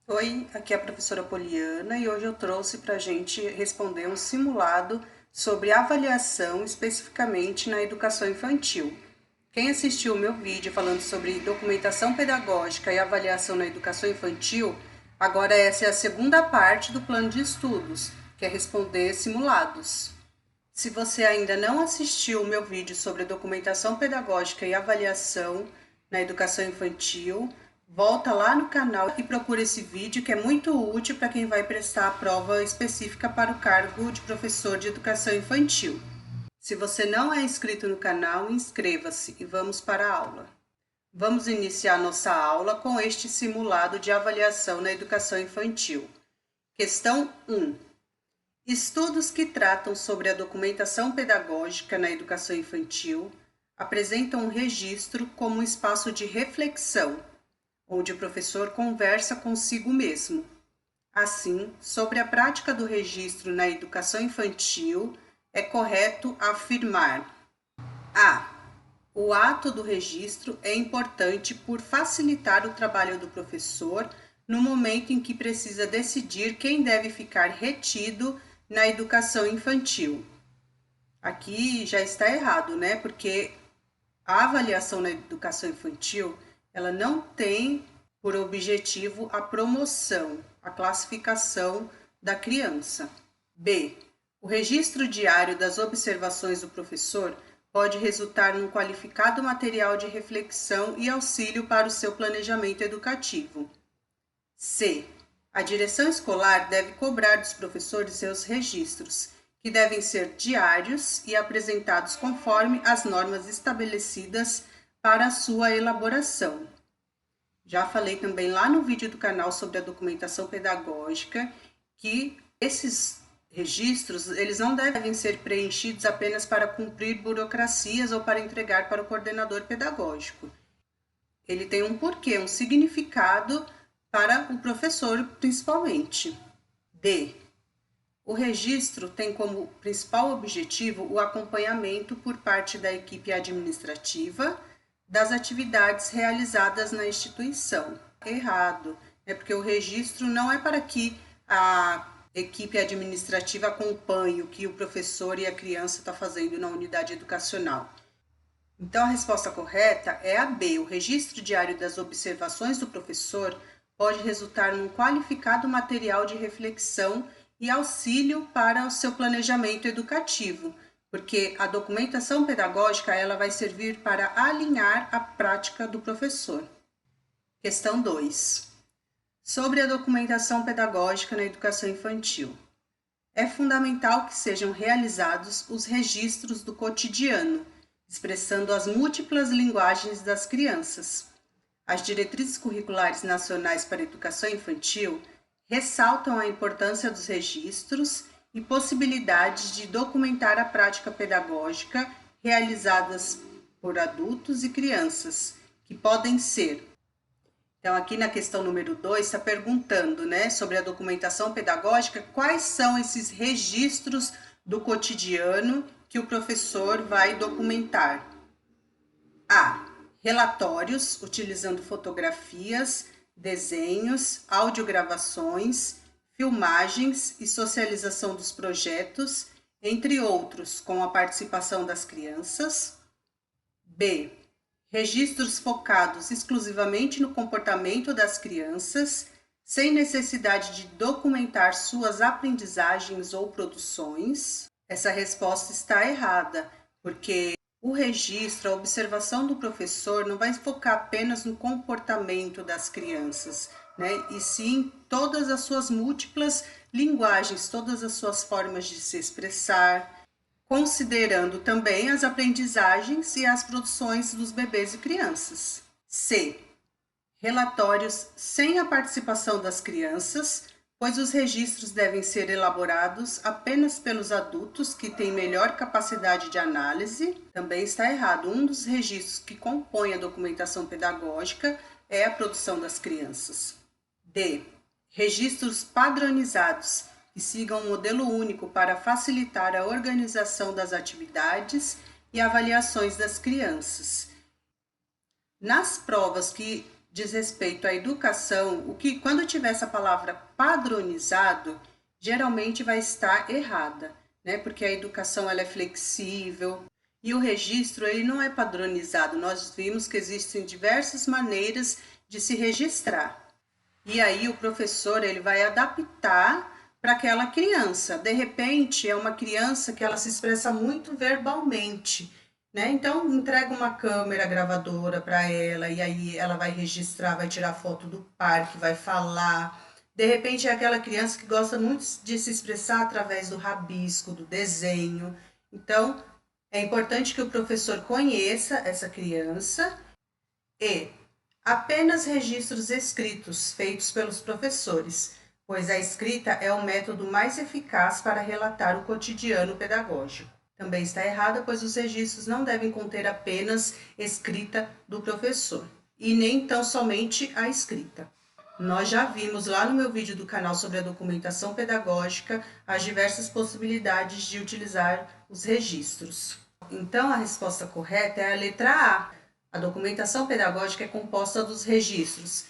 Oi, aqui é a professora Poliana e hoje eu trouxe para a gente responder um simulado sobre avaliação especificamente na educação infantil. Quem assistiu o meu vídeo falando sobre documentação pedagógica e avaliação na educação infantil, agora essa é a segunda parte do plano de estudos, que é responder simulados. Se você ainda não assistiu o meu vídeo sobre documentação pedagógica e avaliação na educação infantil, volta lá no canal e procura esse vídeo que é muito útil para quem vai prestar a prova específica para o cargo de professor de educação infantil. Se você não é inscrito no canal, inscreva-se e vamos para a aula. Vamos iniciar nossa aula com este simulado de avaliação na educação infantil. Questão 1. Estudos que tratam sobre a documentação pedagógica na educação infantil apresentam um registro como um espaço de reflexão, onde o professor conversa consigo mesmo. Assim, sobre a prática do registro na educação infantil, é correto afirmar: A. O ato do registro é importante por facilitar o trabalho do professor no momento em que precisa decidir quem deve ficar retido na educação infantil. Aqui já está errado, né? Porque a avaliação na educação infantil, ela não tem por objetivo a promoção, a classificação da criança. B. O registro diário das observações do professor pode resultar num qualificado material de reflexão e auxílio para o seu planejamento educativo. C. A direção escolar deve cobrar dos professores seus registros, que devem ser diários e apresentados conforme as normas estabelecidas para a sua elaboração. Já falei também lá no vídeo do canal sobre a documentação pedagógica que esses registros, eles não devem ser preenchidos apenas para cumprir burocracias ou para entregar para o coordenador pedagógico. Ele tem um porquê, um significado para o professor, principalmente. D. O registro tem como principal objetivo o acompanhamento por parte da equipe administrativa das atividades realizadas na instituição. Errado, porque o registro não é para que a equipe administrativa acompanhe o que o professor e a criança está fazendo na unidade educacional. Então, a resposta correta é a B. O registro diário das observações do professor pode resultar num qualificado material de reflexão e auxílio para o seu planejamento educativo, porque a documentação pedagógica ela vai servir para alinhar a prática do professor. Questão 2. Sobre a documentação pedagógica na educação infantil. É fundamental que sejam realizados os registros do cotidiano, expressando as múltiplas linguagens das crianças. As diretrizes curriculares nacionais para a educação infantil ressaltam a importância dos registros e possibilidades de documentar a prática pedagógica realizadas por adultos e crianças, que podem ser. Então, aqui na questão número 2, está perguntando, né, sobre a documentação pedagógica, quais são esses registros do cotidiano que o professor vai documentar. A. Relatórios, utilizando fotografias, desenhos, audiogravações, filmagens e socialização dos projetos, entre outros, com a participação das crianças. B. Registros focados exclusivamente no comportamento das crianças, sem necessidade de documentar suas aprendizagens ou produções. Essa resposta está errada, porque o registro, a observação do professor não vai focar apenas no comportamento das crianças, né? E sim todas as suas múltiplas linguagens, todas as suas formas de se expressar, considerando também as aprendizagens e as produções dos bebês e crianças. C. Relatórios sem a participação das crianças, pois os registros devem ser elaborados apenas pelos adultos que têm melhor capacidade de análise. Também está errado. Um dos registros que compõe a documentação pedagógica é a produção das crianças. D. Registros padronizados que sigam um modelo único para facilitar a organização das atividades e avaliações das crianças. Nas provas diz respeito à educação, quando tiver essa palavra padronizado, geralmente vai estar errada, né? Porque a educação ela é flexível e o registro ele não é padronizado. Nós vimos que existem diversas maneiras de se registrar. E aí o professor ele vai adaptar para aquela criança. De repente, é uma criança que ela se expressa muito verbalmente, né? Então, entrega uma câmera gravadora para ela e aí ela vai registrar, vai tirar foto do parque, vai falar. De repente, é aquela criança que gosta muito de se expressar através do rabisco, do desenho. Então, é importante que o professor conheça essa criança e apenas registros escritos feitos pelos professores, pois a escrita é o método mais eficaz para relatar o cotidiano pedagógico. Também está errada, pois os registros não devem conter apenas escrita do professor, e nem tão somente a escrita. Nós já vimos lá no meu vídeo do canal sobre a documentação pedagógica as diversas possibilidades de utilizar os registros. Então, a resposta correta é a letra A. A documentação pedagógica é composta dos registros,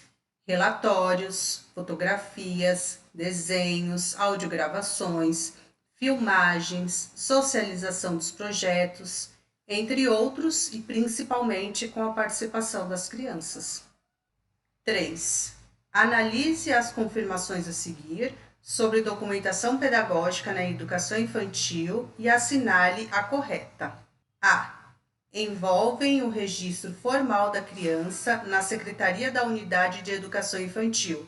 relatórios, fotografias, desenhos, audiogravações, filmagens, socialização dos projetos, entre outros, e principalmente com a participação das crianças. 3. Analise as confirmações a seguir sobre documentação pedagógica na educação infantil e assinale a correta. A. Envolvem o registro formal da criança na Secretaria da Unidade de Educação Infantil,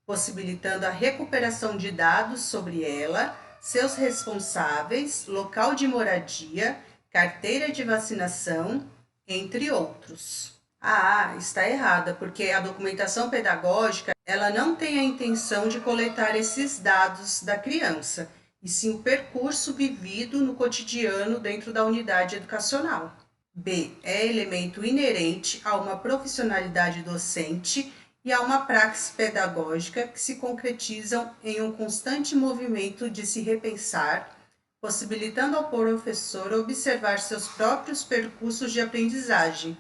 possibilitando a recuperação de dados sobre ela, seus responsáveis, local de moradia, carteira de vacinação, entre outros. A está errada, porque a documentação pedagógica ela não tem a intenção de coletar esses dados da criança, e sim o percurso vivido no cotidiano dentro da unidade educacional. B. É elemento inerente a uma profissionalidade docente e a uma praxis pedagógica que se concretizam em um constante movimento de se repensar, possibilitando ao professor observar seus próprios percursos de aprendizagem,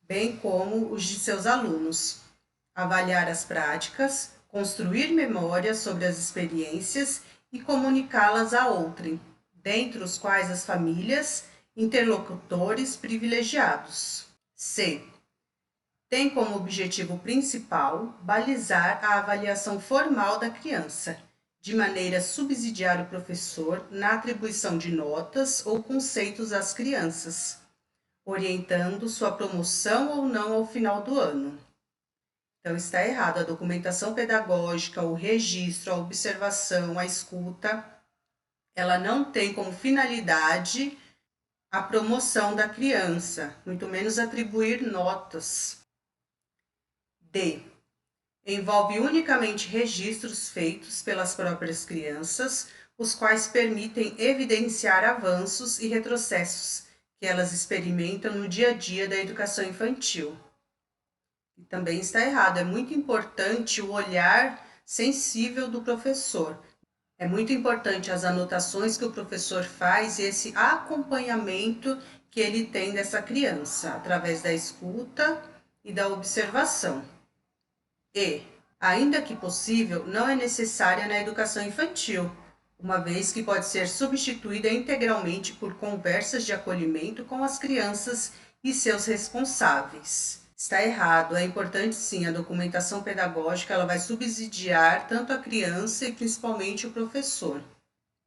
bem como os de seus alunos, avaliar as práticas, construir memórias sobre as experiências e comunicá-las a outrem, dentre os quais as famílias, interlocutores privilegiados. C. Tem como objetivo principal balizar a avaliação formal da criança, de maneira a subsidiar o professor na atribuição de notas ou conceitos às crianças, orientando sua promoção ou não ao final do ano. Então, está errado. A documentação pedagógica, o registro, a observação, a escuta, ela não tem como finalidade a promoção da criança, muito menos atribuir notas. D. Envolve unicamente registros feitos pelas próprias crianças, os quais permitem evidenciar avanços e retrocessos que elas experimentam no dia a dia da educação infantil. E também está errado, é muito importante o olhar sensível do professor. É muito importante as anotações que o professor faz e esse acompanhamento que ele tem dessa criança, através da escuta e da observação. E, ainda que possível, não é necessária na educação infantil, uma vez que pode ser substituída integralmente por conversas de acolhimento com as crianças e seus responsáveis. Está errado, é importante sim, a documentação pedagógica ela vai subsidiar tanto a criança e principalmente o professor.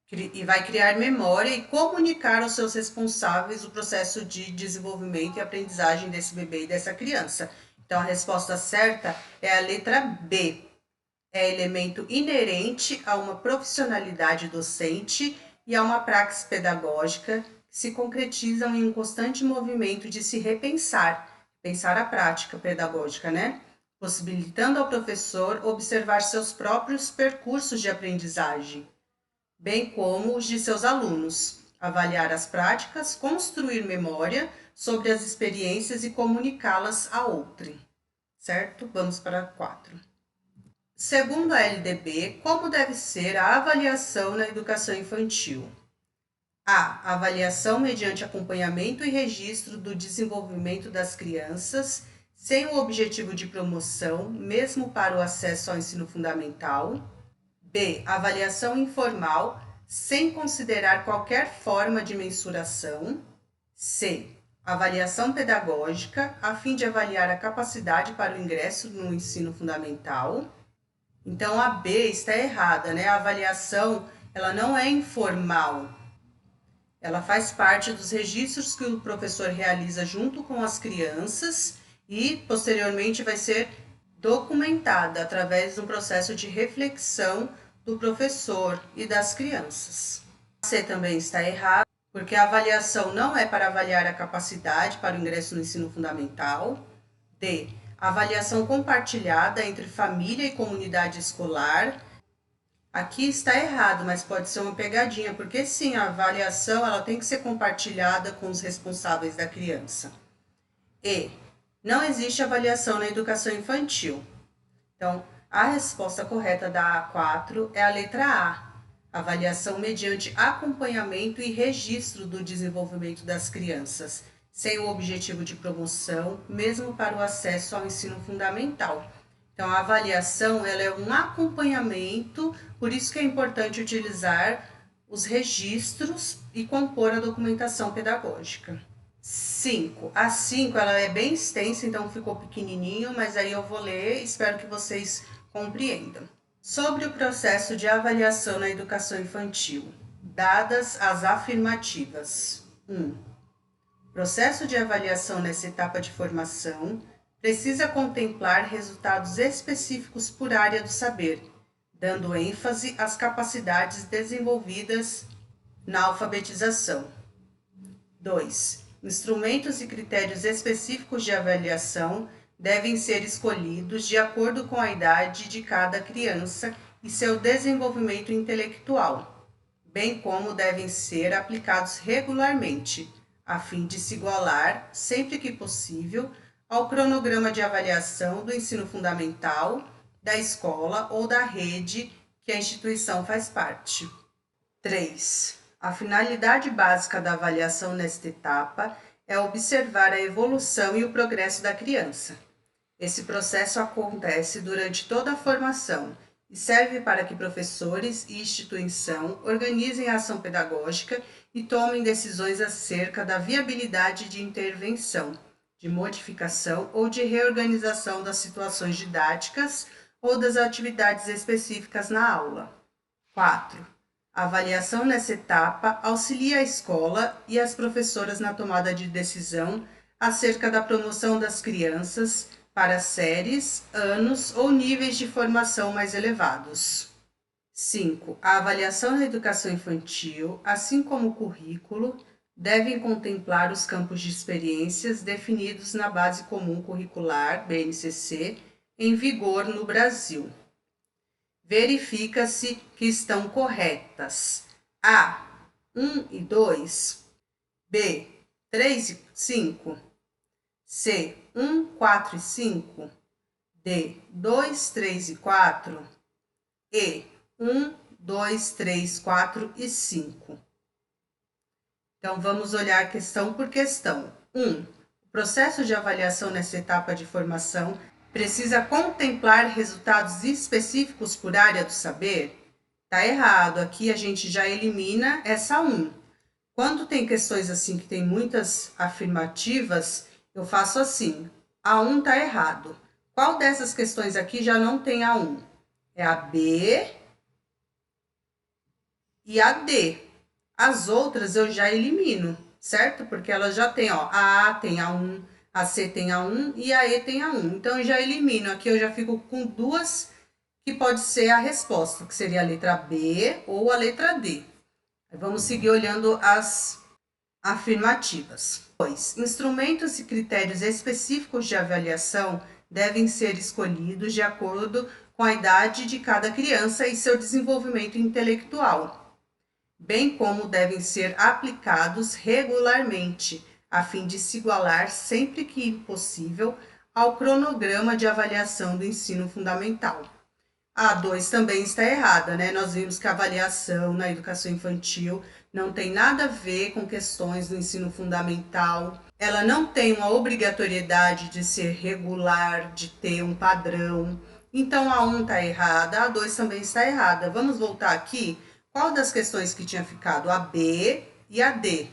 E vai criar memória e comunicar aos seus responsáveis o processo de desenvolvimento e aprendizagem desse bebê e dessa criança. Então, a resposta certa é a letra B. É elemento inerente a uma profissionalidade docente e a uma praxis pedagógica que se concretizam em um constante movimento de se repensar, pensar a prática pedagógica, né? Possibilitando ao professor observar seus próprios percursos de aprendizagem, bem como os de seus alunos, avaliar as práticas, construir memória sobre as experiências e comunicá-las a outrem. Certo? Vamos para 4. Segundo a LDB, como deve ser a avaliação na educação infantil? A. Avaliação mediante acompanhamento e registro do desenvolvimento das crianças, sem o objetivo de promoção, mesmo para o acesso ao ensino fundamental. B. Avaliação informal, sem considerar qualquer forma de mensuração. C. Avaliação pedagógica, a fim de avaliar a capacidade para o ingresso no ensino fundamental. Então, a B está errada, né? A avaliação, ela não é informal. Ela faz parte dos registros que o professor realiza junto com as crianças e, posteriormente, vai ser documentada através de um processo de reflexão do professor e das crianças. A C também está errada, porque a avaliação não é para avaliar a capacidade para o ingresso no ensino fundamental. D. Avaliação compartilhada entre família e comunidade escolar. Aqui está errado, mas pode ser uma pegadinha, porque sim, a avaliação ela tem que ser compartilhada com os responsáveis da criança. E. Não existe avaliação na educação infantil. Então, a resposta correta da A4 é a letra A. Avaliação mediante acompanhamento e registro do desenvolvimento das crianças, sem o objetivo de promoção, mesmo para o acesso ao ensino fundamental. Então, a avaliação ela é um acompanhamento, por isso que é importante utilizar os registros e compor a documentação pedagógica. 5. A 5 ela é bem extensa, então ficou pequenininho, mas aí eu vou ler, espero que vocês compreendam. Sobre o processo de avaliação na educação infantil, dadas as afirmativas. 1. Processo de avaliação nessa etapa de formação precisa contemplar resultados específicos por área do saber, dando ênfase às capacidades desenvolvidas na alfabetização. 2. Instrumentos e critérios específicos de avaliação devem ser escolhidos de acordo com a idade de cada criança e seu desenvolvimento intelectual, bem como devem ser aplicados regularmente, a fim de se igualar, sempre que possível, ao cronograma de avaliação do ensino fundamental, da escola ou da rede que a instituição faz parte. 3. A finalidade básica da avaliação nesta etapa é observar a evolução e o progresso da criança. Esse processo acontece durante toda a formação e serve para que professores e instituição organizem a ação pedagógica e tomem decisões acerca da viabilidade de intervenção, de modificação ou de reorganização das situações didáticas ou das atividades específicas na aula. 4. A avaliação nessa etapa auxilia a escola e as professoras na tomada de decisão acerca da promoção das crianças para séries, anos ou níveis de formação mais elevados. 5. A avaliação na educação infantil, assim como o currículo, devem contemplar os campos de experiências definidos na Base Comum Curricular, BNCC, em vigor no Brasil. Verifica-se que estão corretas A, 1 e 2, B, 3 e 5, C, 1, 4 e 5, D, 2, 3 e 4, E, 1, 2, 3, 4 e 5. Então, vamos olhar questão por questão. 1. O processo de avaliação nessa etapa de formação precisa contemplar resultados específicos por área do saber? Tá errado, aqui a gente já elimina essa 1. Quando tem questões assim que tem muitas afirmativas, eu faço assim, a 1 tá errado. Qual dessas questões aqui já não tem a 1? É a B e a D. As outras eu já elimino, certo? Porque elas já tem, ó, a A tem a 1, a C tem a 1 e a E tem a 1. Então, eu já elimino. Aqui eu já fico com duas que pode ser a resposta, que seria a letra B ou a letra D. Vamos seguir olhando as afirmativas. 2. Instrumentos e critérios específicos de avaliação devem ser escolhidos de acordo com a idade de cada criança e seu desenvolvimento intelectual, bem como devem ser aplicados regularmente, a fim de se igualar, sempre que possível, ao cronograma de avaliação do ensino fundamental. A 2 também está errada, né? Nós vimos que a avaliação na educação infantil não tem nada a ver com questões do ensino fundamental. ela não tem uma obrigatoriedade de ser regular, de ter um padrão. Então, a 1 está errada, a 2 também está errada. Vamos voltar aqui. Qual das questões que tinha ficado? A B e a D.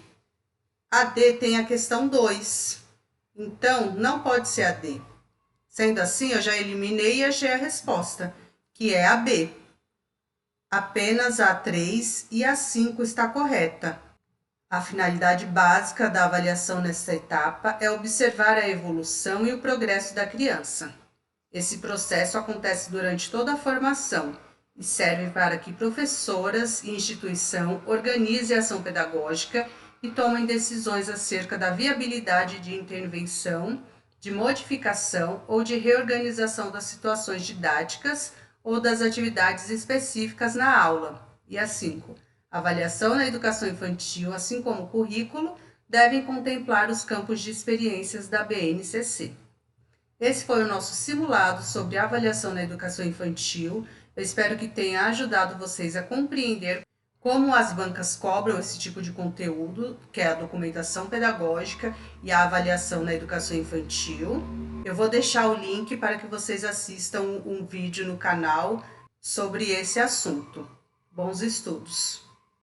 A D tem a questão 2. Então, não pode ser a D. Sendo assim, eu já eliminei e achei a resposta, que é a B. Apenas a 3 e a 5 está correta. A finalidade básica da avaliação nesta etapa é observar a evolução e o progresso da criança. Esse processo acontece durante toda a formação e serve para que professoras e instituição organizem a ação pedagógica e tomem decisões acerca da viabilidade de intervenção, de modificação ou de reorganização das situações didáticas ou das atividades específicas na aula. E a 5. A avaliação na educação infantil, assim como o currículo, devem contemplar os campos de experiências da BNCC. Esse foi o nosso simulado sobre a avaliação na educação infantil. Eu espero que tenha ajudado vocês a compreender como as bancas cobram esse tipo de conteúdo, que é a documentação pedagógica e a avaliação na educação infantil. Eu vou deixar o link para que vocês assistam um vídeo no canal sobre esse assunto. Bons estudos!